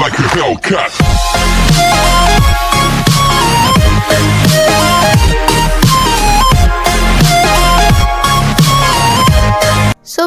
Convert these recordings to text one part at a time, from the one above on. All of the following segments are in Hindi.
like a Hellcat.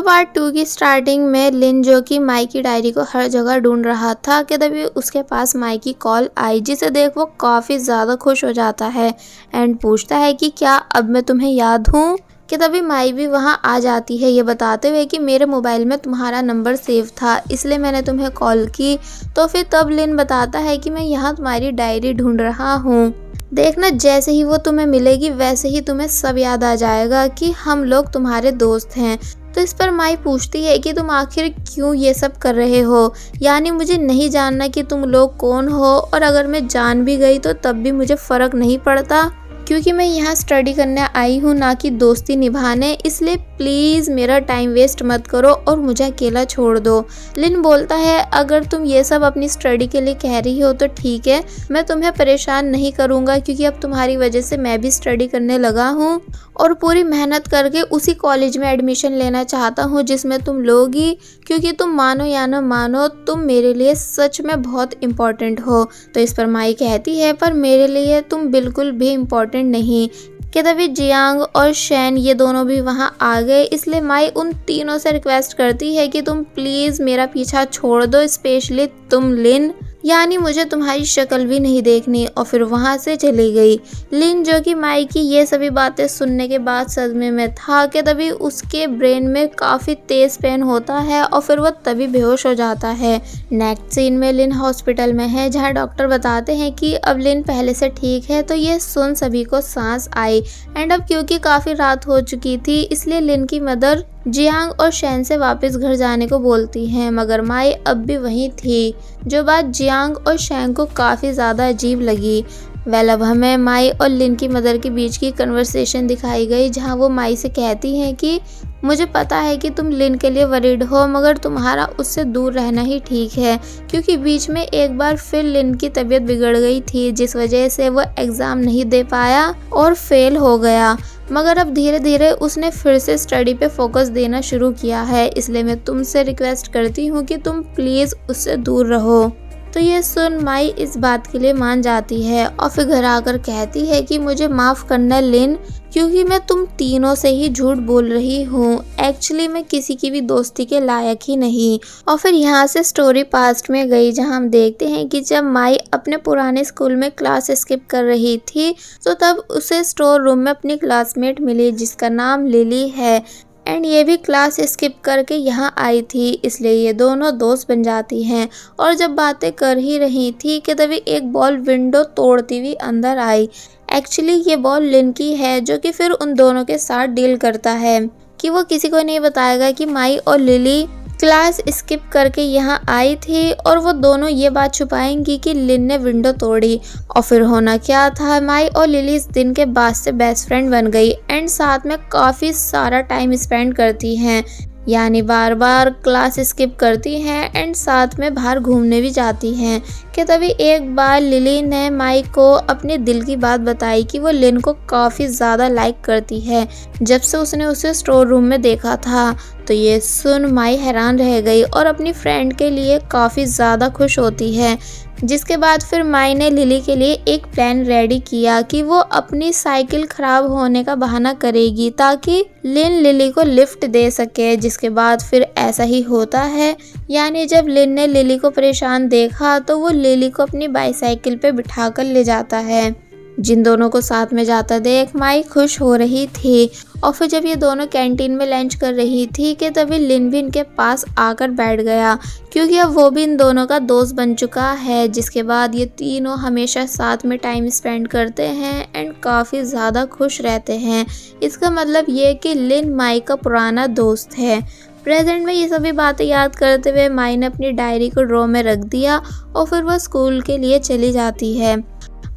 पार्ट 2 की स्टार्टिंग में लिन जो कि माई की डायरी को हर जगह ढूंढ रहा था कि तभी उसके पास माई की कॉल आई, जिसे देख वो काफ़ी ज़्यादा खुश हो जाता है एंड पूछता है कि क्या अब मैं तुम्हें याद हूँ। कि तभी माई भी वहाँ आ जाती है, ये बताते हुए कि मेरे मोबाइल में तुम्हारा नंबर सेव था इसलिए मैंने तुम्हें कॉल की। तो फिर तब लिन बताता है कि मैं यहाँ तुम्हारी डायरी ढूंढ रहा हूँ, देखना जैसे ही वो तुम्हें मिलेगी वैसे ही तुम्हें सब याद आ जाएगा कि हम लोग तुम्हारे दोस्त हैं। तो इस पर माई पूछती है कि तुम आखिर क्यों ये सब कर रहे हो, यानी मुझे नहीं जानना कि तुम लोग कौन हो, और अगर मैं जान भी गई तो तब भी मुझे फ़र्क नहीं पड़ता क्योंकि मैं यहाँ स्टडी करने आई हूँ ना कि दोस्ती निभाने, इसलिए प्लीज़ मेरा टाइम वेस्ट मत करो और मुझे अकेला छोड़ दो। लिन बोलता है अगर तुम ये सब अपनी स्टडी के लिए कह रही हो तो ठीक है, मैं तुम्हें परेशान नहीं करूँगा क्योंकि अब तुम्हारी वजह से मैं भी स्टडी करने लगा हूँ और पूरी मेहनत करके उसी कॉलेज में एडमिशन लेना चाहता हूँ जिसमें तुम लोगी, क्योंकि तुम मानो या न मानो तुम मेरे लिए सच में बहुत इम्पोर्टेंट हो। तो इस पर माई कहती है पर मेरे लिए तुम बिल्कुल भी इम्पोर्टेंट नहीं। कि तभी जियांग और शैन ये दोनों भी वहाँ आ गए, इसलिए माई उन तीनों से रिक्वेस्ट करती है कि तुम प्लीज़ मेरा पीछा छोड़ दो, स्पेशली तुम लिन, यानी मुझे तुम्हारी शक्ल भी नहीं देखनी। और फिर वहाँ से चली गई। लिन जो कि माई की ये सभी बातें सुनने के बाद सदमे में था कि तभी उसके ब्रेन में काफ़ी तेज़ पेन होता है और फिर वह तभी बेहोश हो जाता है। नेक्स्ट सीन में लिन हॉस्पिटल में है जहाँ डॉक्टर बताते हैं कि अब लिन पहले से ठीक है। तो ये सुन सभी को सांस आई एंड अब क्योंकि काफ़ी रात हो चुकी थी इसलिए लिन की मदर जियांग और शैन से वापस घर जाने को बोलती हैं, मगर माई अब भी वहीं थी, जो बात जियांग और शैन को काफ़ी ज़्यादा अजीब लगी। अब हमें माई और लिन की मदर के बीच की कन्वर्सेशन दिखाई गई जहां वो माई से कहती हैं कि मुझे पता है कि तुम लिन के लिए वरीड हो, मगर तुम्हारा उससे दूर रहना ही ठीक है क्योंकि बीच में एक बार फिर लिन की तबीयत बिगड़ गई थी जिस वजह से वो एग्ज़ाम नहीं दे पाया और फेल हो गया, मगर अब धीरे धीरे उसने फिर से स्टडी पे फोकस देना शुरू किया है, इसलिए मैं तुमसे रिक्वेस्ट करती हूँ कि तुम प्लीज़ उससे दूर रहो। तो ये सुन माई इस बात के लिए मान जाती है और फिर घर आकर कहती है कि मुझे माफ़ करना लिन, क्योंकि मैं तुम तीनों से ही झूठ बोल रही हूँ, एक्चुअली मैं किसी की भी दोस्ती के लायक ही नहीं। और फिर यहाँ से स्टोरी पास्ट में गई जहाँ हम देखते हैं कि जब माई अपने पुराने स्कूल में क्लास स्किप कर रही थी तो तब उसे स्टोर रूम में अपनी क्लासमेट मिली जिसका नाम लिली है एंड ये भी क्लास स्किप करके यहाँ आई थी, इसलिए ये दोनों दोस्त बन जाती हैं। और जब बातें कर ही रही थी कि तभी एक बॉल विंडो तोड़ती हुई अंदर आई। एक्चुअली ये बॉल लिन की है जो कि फिर उन दोनों के साथ डील करता है कि वो किसी को नहीं बताएगा कि माई और लिली क्लास स्किप करके यहाँ आई थी और वो दोनों ये बात छुपाएंगी कि लिन ने विंडो तोड़ी। और फिर होना क्या था, माई और लिली इस दिन के बाद से बेस्ट फ्रेंड बन गई एंड साथ में काफ़ी सारा टाइम स्पेंड करती हैं, यानी बार बार क्लास स्किप करती हैं एंड साथ में बाहर घूमने भी जाती हैं। कि तभी एक बार लिली ने माई को अपने दिल की बात बताई कि वो लिन को काफ़ी ज़्यादा लाइक करती है जब से उसने उसे स्टोर रूम में देखा था। तो ये सुन माई हैरान रह गई और अपनी फ्रेंड के लिए काफ़ी ज़्यादा खुश होती है, जिसके बाद फिर माई ने लिली के लिए एक प्लान रेडी किया कि वो अपनी साइकिल ख़राब होने का बहाना करेगी ताकि लिन लिली को लिफ्ट दे सके। जिसके बाद फिर ऐसा ही होता है, यानी जब लिन ने लिली को परेशान देखा तो वो लिली को अपनी बाईसाइकिल पे बिठाकर ले जाता है। जिन दोनों को साथ में जाता देख माई खुश हो रही थी। और फिर जब ये दोनों कैंटीन में लंच कर रही थी कि तभी लिन भी इनके पास आकर बैठ गया क्योंकि अब वो भी इन दोनों का दोस्त बन चुका है। जिसके बाद ये तीनों हमेशा साथ में टाइम स्पेंड करते हैं एंड काफ़ी ज़्यादा खुश रहते हैं। इसका मतलब ये कि लिन माई का पुराना दोस्त है। प्रेजेंट में ये सभी बातें याद करते हुए माई ने अपनी डायरी को ड्रॉ में रख दिया और फिर वह स्कूल के लिए चली जाती है,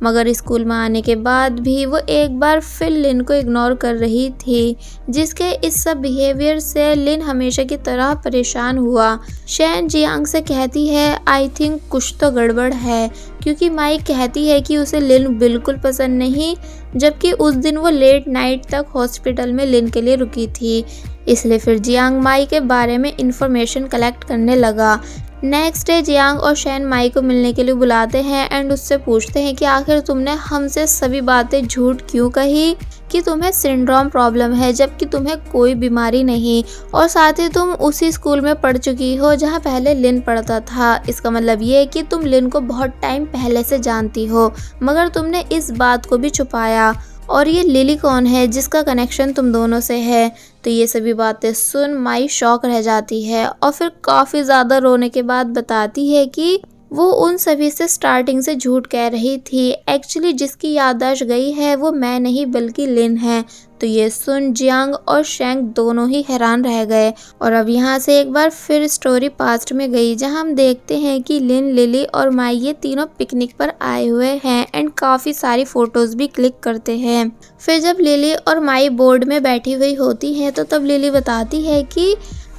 मगर स्कूल में आने के बाद भी वो एक बार फिर लिन को इग्नोर कर रही थी, जिसके इस सब बिहेवियर से लिन हमेशा की तरह परेशान हुआ। शैन जियांग से कहती है आई थिंक कुछ तो गड़बड़ है, क्योंकि माई कहती है कि उसे लिन बिल्कुल पसंद नहीं, जबकि उस दिन वो लेट नाइट तक हॉस्पिटल में लिन के लिए रुकी थी। इसलिए फिर जियांग माई के बारे में इंफॉर्मेशन कलेक्ट करने लगा नेक्स्ट डे जियांग और शैन माई को मिलने के लिए बुलाते हैं एंड उससे पूछते हैं कि आखिर तुमने हमसे सभी बातें झूठ क्यों कही कि तुम्हें सिंड्रोम प्रॉब्लम है जबकि तुम्हें कोई बीमारी नहीं, और साथ ही तुम उसी स्कूल में पढ़ चुकी हो जहां पहले लिन पढ़ता था। इसका मतलब ये है कि तुम लिन को बहुत टाइम पहले से जानती हो, मगर तुमने इस बात को भी छुपाया। और ये लिली कौन है जिसका कनेक्शन तुम दोनों से है। तो ये सभी बातें सुन माई शॉक रह जाती है और फिर काफ़ी ज़्यादा रोने के बाद बताती है कि वो उन सभी से स्टार्टिंग से झूठ कह रही थी। एक्चुअली जिसकी याददाश्त गई है वो मैं नहीं बल्कि लिन है। तो ये सुन जियांग और शेंग दोनों ही हैरान रह गए। और अब यहाँ से एक बार फिर स्टोरी पास्ट में गई जहाँ हम देखते हैं कि लिन, लिली और माई ये तीनों पिकनिक पर आए हुए हैं एंड काफ़ी सारी फोटोज भी क्लिक करते हैं। फिर जब लिली और माई बोर्ड में बैठी हुई होती है तो तब लिली बताती है कि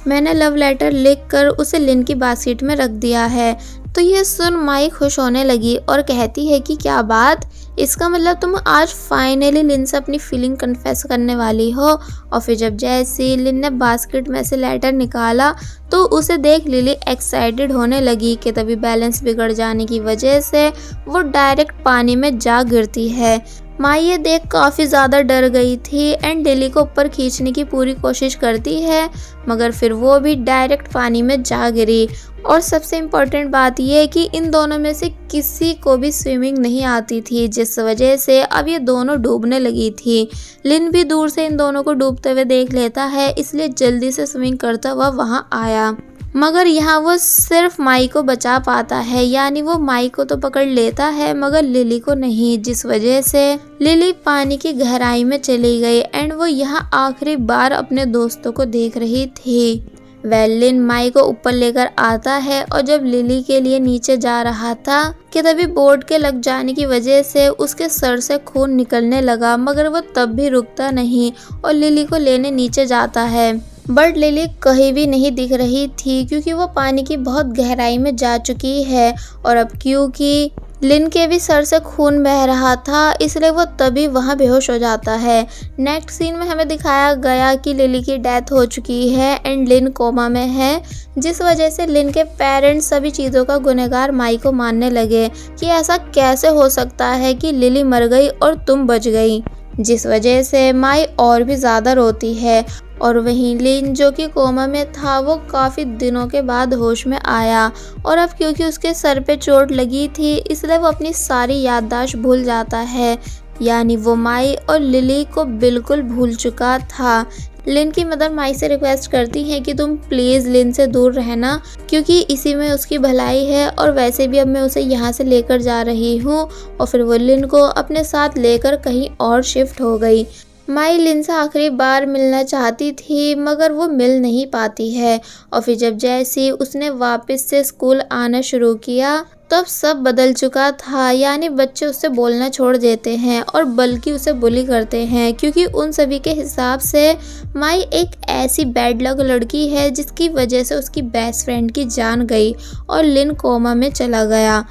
मैंने लव लेटर लिखकर उसे लिन की बास्केट में रख दिया है। तो ये सुन माई खुश होने लगी और कहती है कि क्या बात, इसका मतलब तुम आज फाइनली लिन से अपनी फीलिंग कन्फेस करने वाली हो। और फिर जब जैसे लिन ने बास्केट में से लेटर निकाला तो उसे देख लिली एक्साइटेड होने लगी कि तभी बैलेंस बिगड़ जाने की वजह से वो डायरेक्ट पानी में जा गिरती है। माई ये देख काफ़ी ज़्यादा डर गई थी एंड लिली को ऊपर खींचने की पूरी कोशिश करती है, मगर फिर वो भी डायरेक्ट पानी में जा गिरी। और सबसे इम्पोर्टेंट बात यह है कि इन दोनों में से किसी को भी स्विमिंग नहीं आती थी, जिस वजह से अब ये दोनों डूबने लगी थी। लिन भी दूर से इन दोनों को डूबते हुए देख लेता है, इसलिए जल्दी से स्विमिंग करता हुआ वहाँ आया, मगर यहाँ वो सिर्फ माई को बचा पाता है। यानी वो माई को तो पकड़ लेता है मगर लिली को नहीं, जिस वजह से लिली पानी की गहराई में चली गई एंड वो यहाँ आखिरी बार अपने दोस्तों को देख रही थी। लिन माई को ऊपर लेकर आता है और जब लिली के लिए नीचे जा रहा था कि तभी बोर्ड के लग जाने की वजह से उसके सर से खून निकलने लगा, मगर वो तब भी रुकता नहीं और लिली को लेने नीचे जाता है। बट लिली कहीं भी नहीं दिख रही थी क्योंकि वो पानी की बहुत गहराई में जा चुकी है। और अब क्योंकि लिन के भी सर से खून बह रहा था इसलिए वो तभी वहाँ बेहोश हो जाता है। नेक्स्ट सीन में हमें दिखाया गया कि लिली की डेथ हो चुकी है एंड लिन कोमा में है, जिस वजह से लिन के पेरेंट्स सभी चीज़ों का गुनहगार माई को मानने लगे कि ऐसा कैसे हो सकता है कि लिली मर गई और तुम बच गई, जिस वजह से माई और भी ज़्यादा रोती है। और वहीं लिन जो कि कोमा में था वो काफ़ी दिनों के बाद होश में आया और अब क्योंकि उसके सर पे चोट लगी थी इसलिए वो अपनी सारी याददाश्त भूल जाता है। यानी वो माई और लिली को बिल्कुल भूल चुका था। लिन की मदर माई से रिक्वेस्ट करती है कि तुम प्लीज़ लिन से दूर रहना क्योंकि इसी में उसकी भलाई है, और वैसे भी अब मैं उसे यहाँ से लेकर जा रही हूँ। और फिर वो लिन को अपने साथ लेकर कहीं और शिफ्ट हो गई। माई लिन से आखिरी बार मिलना चाहती थी मगर वो मिल नहीं पाती है। और फिर जब जैसे उसने वापस से स्कूल आना शुरू किया तब सब बदल चुका था। यानी बच्चे उससे बोलना छोड़ देते हैं और बल्कि उसे बुली करते हैं क्योंकि उन सभी के हिसाब से माई एक ऐसी बैड लक लड़की है जिसकी वजह से उसकी बेस्ट फ्रेंड की जान गई और लिन कोमा में चला गया।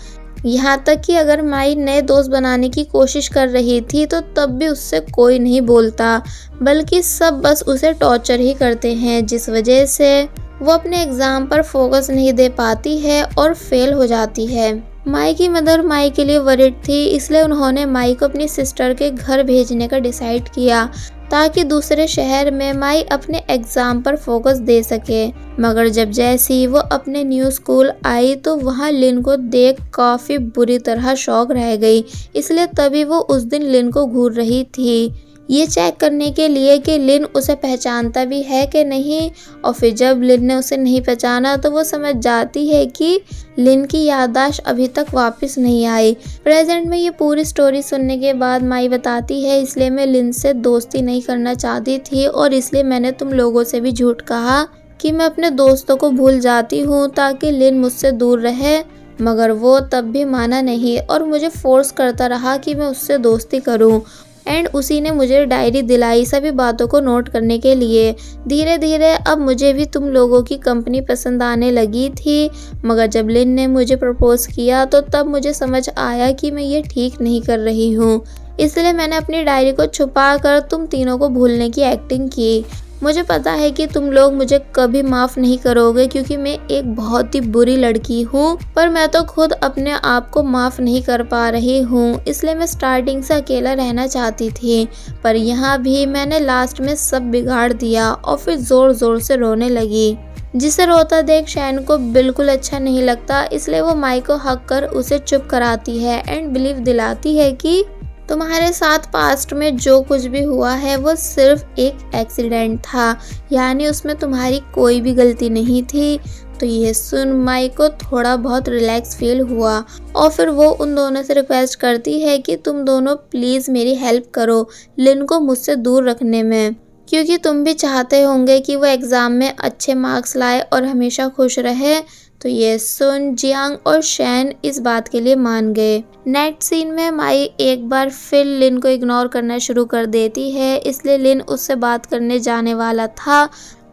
यहाँ तक कि अगर माई नए दोस्त बनाने की कोशिश कर रही थी तो तब भी उससे कोई नहीं बोलता, बल्कि सब बस उसे टॉर्चर ही करते हैं, जिस वजह से वो अपने एग्ज़ाम पर फोकस नहीं दे पाती है और फेल हो जाती है। माई की मदर माई के लिए वरिड थी, इसलिए उन्होंने माई को अपनी सिस्टर के घर भेजने का डिसाइड किया ताकि दूसरे शहर में माई अपने एग्ज़ाम पर फोकस दे सके। मगर जब जैसी वो अपने न्यू स्कूल आई तो वहाँ लिन को देख काफ़ी बुरी तरह शॉक रह गई, इसलिए तभी वो उस दिन लिन को घूर रही थी, ये चेक करने के लिए कि लिन उसे पहचानता भी है कि नहीं। और फिर जब लिन ने उसे नहीं पहचाना तो वो समझ जाती है कि लिन की याददाश्त अभी तक वापस नहीं आई। प्रेजेंट में ये पूरी स्टोरी सुनने के बाद माई बताती है इसलिए मैं लिन से दोस्ती नहीं करना चाहती थी और इसलिए मैंने तुम लोगों से भी झूठ कहा कि मैं अपने दोस्तों को भूल जाती हूँ ताकि लिन मुझसे दूर रहे, मगर वो तब भी माना नहीं और मुझे फोर्स करता रहा कि मैं उससे दोस्ती करूँ। एंड उसी ने मुझे डायरी दिलाई सभी बातों को नोट करने के लिए। धीरे धीरे अब मुझे भी तुम लोगों की कंपनी पसंद आने लगी थी, मगर जब लिन ने मुझे प्रपोज किया तो तब मुझे समझ आया कि मैं ये ठीक नहीं कर रही हूँ, इसलिए मैंने अपनी डायरी को छुपा कर तुम तीनों को भूलने की एक्टिंग की। मुझे पता है कि तुम लोग मुझे कभी माफ़ नहीं करोगे क्योंकि मैं एक बहुत ही बुरी लड़की हूँ, पर मैं तो खुद अपने आप को माफ़ नहीं कर पा रही हूँ, इसलिए मैं स्टार्टिंग से अकेला रहना चाहती थी। पर यहाँ भी मैंने लास्ट में सब बिगाड़ दिया और फिर ज़ोर ज़ोर से रोने लगी, जिसे रोता देख शैन को बिल्कुल अच्छा नहीं लगता, इसलिए वो माइक को हक कर उसे चुप कराती है एंड बिलीव दिलाती है कि तुम्हारे साथ पास्ट में जो कुछ भी हुआ है वो सिर्फ एक एक्सीडेंट था, यानी उसमें तुम्हारी कोई भी गलती नहीं थी। तो ये सुन माइक को थोड़ा बहुत रिलैक्स फील हुआ और फिर वो उन दोनों से रिक्वेस्ट करती है कि तुम दोनों प्लीज़ मेरी हेल्प करो लिन को मुझसे दूर रखने में, क्योंकि तुम भी चाहते होंगे कि वो एग्ज़ाम में अच्छे मार्क्स लाए और हमेशा खुश रहे। तो ये सुन जियांग और शैन इस बात के लिए मान गए। नेक्स्ट सीन में माई एक बार फिर लिन को इग्नोर करना शुरू कर देती है, इसलिए लिन उससे बात करने जाने वाला था,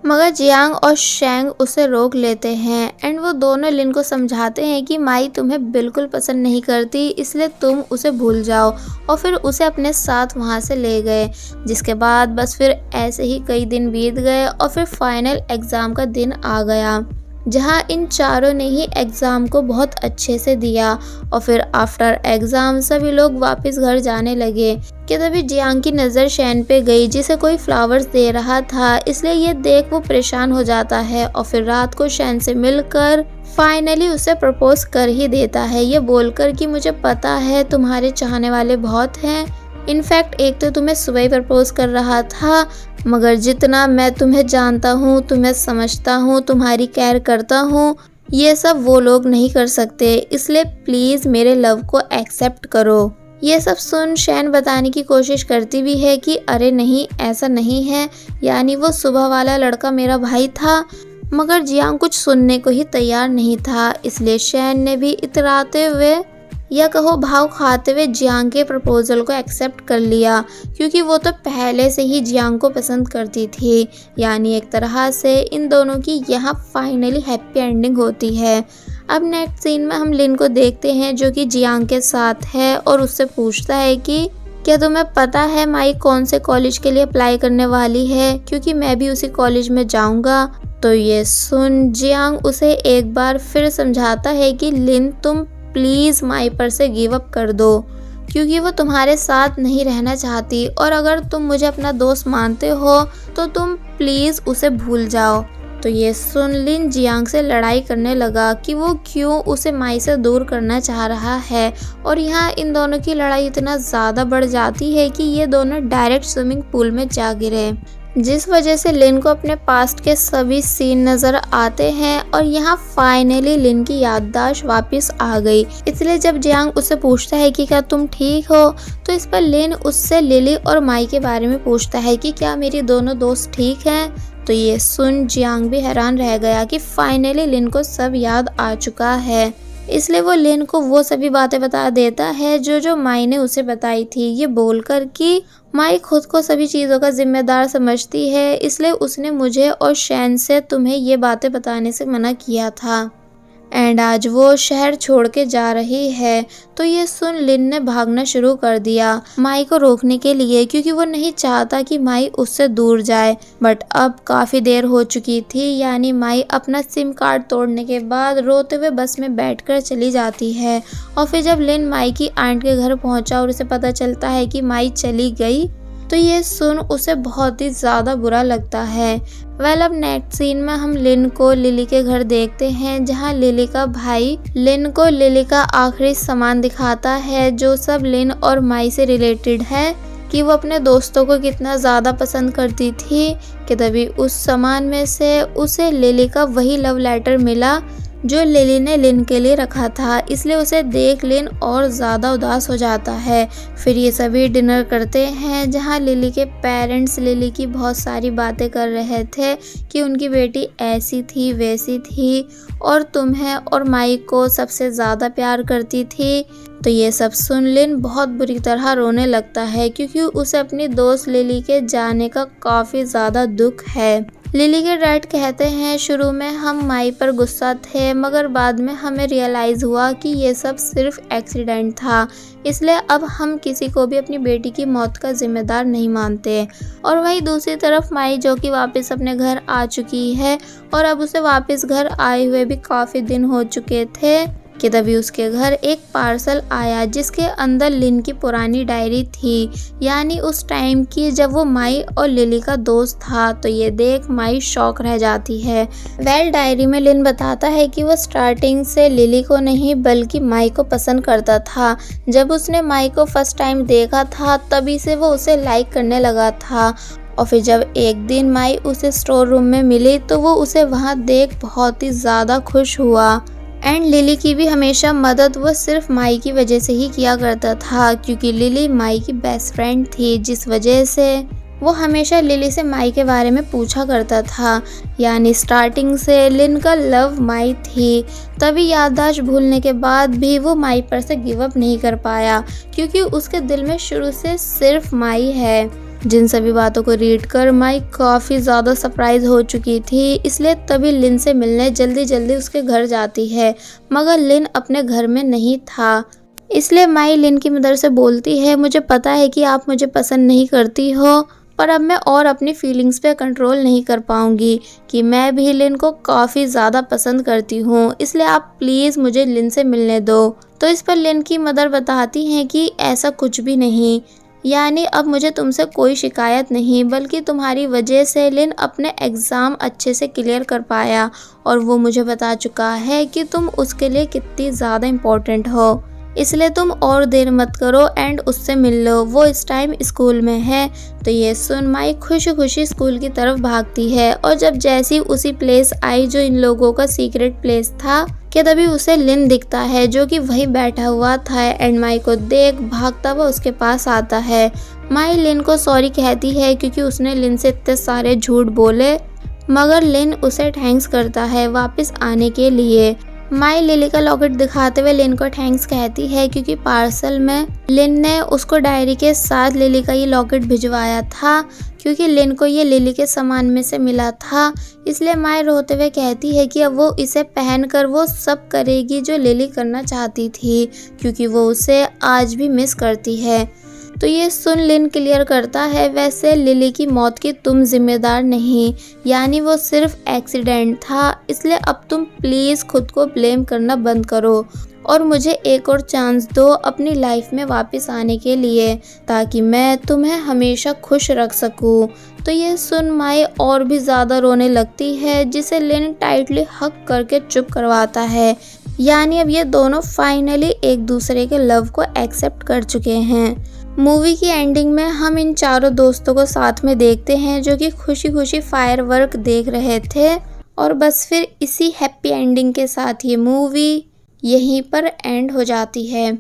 मगर जियांग और शैंग उसे रोक लेते हैं एंड वो दोनों लिन को समझाते हैं कि माई तुम्हें बिल्कुल पसंद नहीं करती, इसलिए तुम उसे भूल जाओ, और फिर उसे अपने साथ वहाँ से ले गए। जिसके बाद बस फिर ऐसे ही कई दिन बीत गए और फिर फाइनल एग्ज़ाम का दिन आ गया, जहाँ इन चारों ने ही एग्ज़ाम को बहुत अच्छे से दिया। और फिर आफ्टर एग्ज़ाम सभी लोग वापस घर जाने लगे कि तभी जियांग की नज़र शैन पे गई, जिसे कोई फ्लावर्स दे रहा था, इसलिए ये देख वो परेशान हो जाता है और फिर रात को शैन से मिलकर फाइनली उसे प्रपोज कर ही देता है, ये बोलकर कि मुझे पता है तुम्हारे चाहने वाले बहुत हैं, इनफैक्ट एक तो तुम्हें सुबह ही प्रपोज कर रहा था, मगर जितना मैं तुम्हें जानता हूँ, तुम्हें समझता हूँ, तुम्हारी केयर करता हूँ, ये सब वो लोग नहीं कर सकते, इसलिए प्लीज़ मेरे लव को एक्सेप्ट करो। ये सब सुन शैन बताने की कोशिश करती भी है कि अरे नहीं ऐसा नहीं है, यानी वो सुबह वाला लड़का मेरा भाई था, मगर जियांग कुछ सुनने को ही तैयार नहीं था, इसलिए शैन ने भी इतराते हुए या कहो भाव खाते हुए जियांग के प्रपोजल को एक्सेप्ट कर लिया, क्योंकि वो तो पहले से ही जियांग को पसंद करती थी। यानी एक तरह से इन दोनों की यहाँ फाइनली हैप्पी एंडिंग होती है। अब नेक्स्ट सीन में हम लिन को देखते हैं जो कि जियांग के साथ है और उससे पूछता है कि क्या तुम्हें पता है माई कौन से कॉलेज के लिए अप्लाई करने वाली है, क्योंकि मैं भी उसी कॉलेज में जाऊंगा। तो ये सुन जियांग उसे एक बार फिर समझाता है कि लिन तुम प्लीज़ माई पर से गिव अप कर दो, क्योंकि वो तुम्हारे साथ नहीं रहना चाहती, और अगर तुम मुझे अपना दोस्त मानते हो तो तुम प्लीज़ उसे भूल जाओ। तो ये सुन लिन जियांग से लड़ाई करने लगा कि वो क्यों उसे माई से दूर करना चाह रहा है, और यहाँ इन दोनों की लड़ाई इतना ज़्यादा बढ़ जाती है कि ये दोनों डायरेक्ट स्विमिंग पूल में जा गिरे, जिस वजह से लिन को अपने पास्ट के सभी सीन नज़र आते हैं और यहाँ फाइनली लिन की याददाश्त वापस आ गई। इसलिए जब जियांग उससे पूछता है कि क्या तुम ठीक हो, तो इस पर लिन उससे लिली और माई के बारे में पूछता है कि क्या मेरी दोनों दोस्त ठीक हैं। तो ये सुन जियांग भी हैरान रह गया कि फाइनली लिन को सब याद आ चुका है, इसलिए वो लिन को वो सभी बातें बता देता है जो माई ने उसे बताई थी, ये बोलकर कि माई खुद को सभी चीज़ों का जिम्मेदार समझती है, इसलिए उसने मुझे और शैन से तुम्हें ये बातें बताने से मना किया था, एंड आज वो शहर छोड़ के जा रही है। तो ये सुन लिन ने भागना शुरू कर दिया माई को रोकने के लिए, क्योंकि वो नहीं चाहता कि माई उससे दूर जाए। बट अब काफ़ी देर हो चुकी थी, यानी माई अपना सिम कार्ड तोड़ने के बाद रोते हुए बस में बैठकर चली जाती है। और फिर जब लिन माई की आंट के घर पहुंचा और उसे पता चलता है कि माई चली गई, तो ये सुन उसे बहुत ही ज़्यादा बुरा लगता है। अब नेक्स्ट सीन में हम लिन को लिली के घर देखते हैं, जहां लिली का भाई लिन को लिली का आखिरी सामान दिखाता है, जो सब लिन और माई से रिलेटेड है, कि वो अपने दोस्तों को कितना ज़्यादा पसंद करती थी। कि तभी उस सामान में से उसे लिली का वही लव लेटर मिला जो लिली ने लिन के लिए रखा था, इसलिए उसे देख लिन और ज़्यादा उदास हो जाता है। फिर ये सभी डिनर करते हैं, जहाँ लिली के पेरेंट्स लिली की बहुत सारी बातें कर रहे थे कि उनकी बेटी ऐसी थी वैसी थी और तुम्हें और माई को सबसे ज़्यादा प्यार करती थी। तो ये सब सुन लिन बहुत बुरी तरह रोने लगता है, क्योंकि उसे अपनी दोस्त लिली के जाने का काफ़ी ज़्यादा दुख है। लिली के डैड कहते हैं शुरू में हम माई पर गुस्सा थे, मगर बाद में हमें रियलाइज़ हुआ कि ये सब सिर्फ एक्सीडेंट था, इसलिए अब हम किसी को भी अपनी बेटी की मौत का जिम्मेदार नहीं मानते। और वहीं दूसरी तरफ माई जो कि वापस अपने घर आ चुकी है और अब उसे वापस घर आए हुए भी काफ़ी दिन हो चुके थे कि तभी उसके घर एक पार्सल आया जिसके अंदर लिन की पुरानी डायरी थी, यानी उस टाइम की जब वो माई और लिली का दोस्त था। तो ये देख माई शॉक रह जाती है। डायरी में लिन बताता है कि वो स्टार्टिंग से लिली को नहीं बल्कि माई को पसंद करता था। जब उसने माई को फर्स्ट टाइम देखा था तभी से वो उसे लाइक करने लगा था। और फिर जब एक दिन माई उसे स्टोर रूम में मिली तो वो उसे वहाँ देख बहुत ही ज़्यादा खुश हुआ। एंड लिली की भी हमेशा मदद वो सिर्फ माई की वजह से ही किया करता था, क्योंकि लिली माई की बेस्ट फ्रेंड थी, जिस वजह से वो हमेशा लिली से माई के बारे में पूछा करता था। यानी स्टार्टिंग से लिन का लव माई थी। तभी याददाश्त भूलने के बाद भी वो माई पर से गिव अप नहीं कर पाया, क्योंकि उसके दिल में शुरू से सिर्फ माई है। जिन सभी बातों को रीड कर माई काफ़ी ज़्यादा सरप्राइज हो चुकी थी, इसलिए तभी लिन से मिलने जल्दी जल्दी उसके घर जाती है, मगर लिन अपने घर में नहीं था। इसलिए माई लिन की मदर से बोलती है, मुझे पता है कि आप मुझे पसंद नहीं करती हो, पर अब मैं और अपनी फीलिंग्स पे कंट्रोल नहीं कर पाऊंगी कि मैं भी लिन को काफ़ी ज़्यादा पसंद करती हूँ, इसलिए आप प्लीज़ मुझे लिन से मिलने दो। तो इस पर लिन की मदर बताती हैं कि ऐसा कुछ भी नहीं, यानी अब मुझे तुमसे कोई शिकायत नहीं, बल्कि तुम्हारी वजह से लिन अपने एग्ज़ाम अच्छे से क्लियर कर पाया और वो मुझे बता चुका है कि तुम उसके लिए कितनी ज़्यादा इम्पोर्टेंट हो, इसलिए तुम और देर मत करो एंड उससे मिल लो, वो इस टाइम स्कूल में है। तो ये सुन माई खुशी खुशी स्कूल की तरफ भागती है और जब जैसी उसी प्लेस आई जो इन लोगों का सीक्रेट प्लेस था कि तभी उसे लिन दिखता है जो कि वहीं बैठा हुआ था एंड माई को देख भागता हुआ उसके पास आता है। माई लिन को सॉरी कहती है क्योंकि उसने लिन से इतने सारे झूठ बोले, मगर लिन उसे थैंक्स करता है वापस आने के लिए। माई लिली का लॉकेट दिखाते हुए लिन को थैंक्स कहती है क्योंकि पार्सल में लिन ने उसको डायरी के साथ लिली का ये लॉकेट भिजवाया था, क्योंकि लिन को ये लिली के सामान में से मिला था। इसलिए माई रोते हुए कहती है कि अब वो इसे पहनकर वो सब करेगी जो लिली करना चाहती थी, क्योंकि वो उसे आज भी मिस करती है। तो ये सुन लिन क्लियर करता है, वैसे लिली की मौत की तुम जिम्मेदार नहीं, यानी वो सिर्फ एक्सीडेंट था, इसलिए अब तुम प्लीज़ खुद को ब्लेम करना बंद करो और मुझे एक और चांस दो अपनी लाइफ में वापस आने के लिए, ताकि मैं तुम्हें हमेशा खुश रख सकूं। तो ये सुन माई और भी ज़्यादा रोने लगती है, जिसे लिन टाइटली हक करके चुप करवाता है। यानी अब ये दोनों फाइनली एक दूसरे के लव को एक्सेप्ट कर चुके हैं। मूवी की एंडिंग में हम इन चारों दोस्तों को साथ में देखते हैं जो कि खुशी खुशी फायरवर्क देख रहे थे, और बस फिर इसी हैप्पी एंडिंग के साथ ये मूवी यहीं पर एंड हो जाती है।